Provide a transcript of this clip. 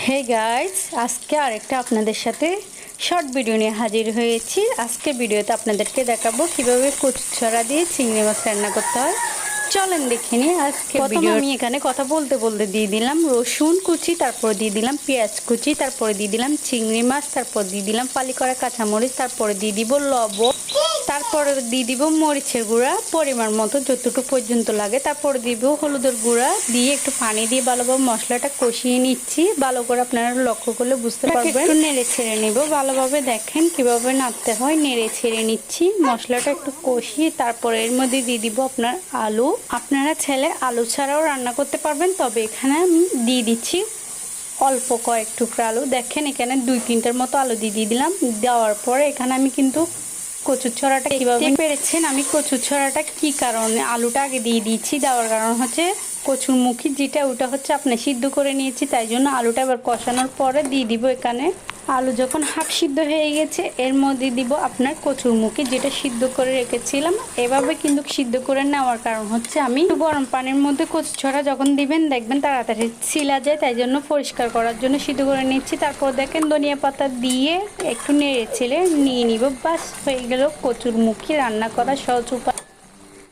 Hey guys, আজকে আরেকটা আপনাদের সাথে শর্ট ভিডিও নিয়ে হাজির হয়েছি। আজকে ভিডিওতে আপনাদেরকে দেখাবো কিভাবে কচু ছড়া দিয়ে চিংড়ি মাছ রান্না করতে হয়। চলেন দেখে নিই আজকে ভিডিও। আমি এখানে কথা বলতে বলতে দিয়ে দিলাম রসুন কুচি, তারপর দিয়ে দিলাম পেঁয়াজ কুচি, তারপরে দিয়ে দিলাম চিংড়ি মাছ, তারপর দিয়ে দিলাম ফালি করা কাঁচামরিচ, তারপরে দিয়ে দিব লবণ, তারপরে দিয়ে দিব মরিচের গুঁড়া পরিমাণ মতো যতটুকু পর্যন্ত লাগে, তারপরে দিব হলুদের গুঁড়া দিয়ে একটু পানি দিয়ে ভালোভাবে মশলাটা কষিয়ে নিচ্ছি। ভালো করে আপনারা লক্ষ্য করলে বুঝতে পারবেন। একটু নেড়ে ছেড়ে নিব ভালোভাবে, দেখেন কিভাবে নাড়তে হয়। নেড়ে ছেড়ে নিচ্ছি, মশলাটা একটু কষিয়ে তারপরে এর মধ্যে দিয়ে দিব আপনার আলু। আপনারা ছেলে আলু ছাড়াও রান্না করতে পারবেন, তবে এখানে আমি দিয়ে দিচ্ছি অল্প কয়েক টুকরা আলু। দেখেন এখানে 2-3টার মতো আলু দিয়ে দিলাম। দেওয়ার পরে এখানে আমি কিন্তু কচুর ছড়াটা কিভাবে পেরেছেন, আমি কচুর ছড়াটা কি কারণে আলুটা আগে দিয়ে দিয়েছি, দেওয়ার কারণ হচ্ছে কচুর মুখি যেটা ওটা হচ্ছে আপনি সিদ্ধ করে নিয়েছি, তাই জন্য আলুটা এবার কষানোর পরে দিয়ে দিব এখানে আলু। যখন হাফ সিদ্ধ হয়ে গেছে এর মধ্যে দিব আপনার কচুর মুখি যেটা সিদ্ধ করে রেখেছিলাম। এভাবে কিন্তু সিদ্ধ করে নেওয়ার কারণ হচ্ছে আমি গরম পানির মধ্যে কচু ছড়া যখন দিবেন দেখবেন তাড়াতাড়ি ছিলা যায়, তাই জন্য পরিষ্কার করার জন্য সিদ্ধ করে নিচ্ছি। তারপর দেখেন ধনিয়া পাতা দিয়ে একটু নেড়ে ছেলে নিয়ে নিব। বাস হয়ে গেল কচুর মুখি রান্না করা সহজ উপায়।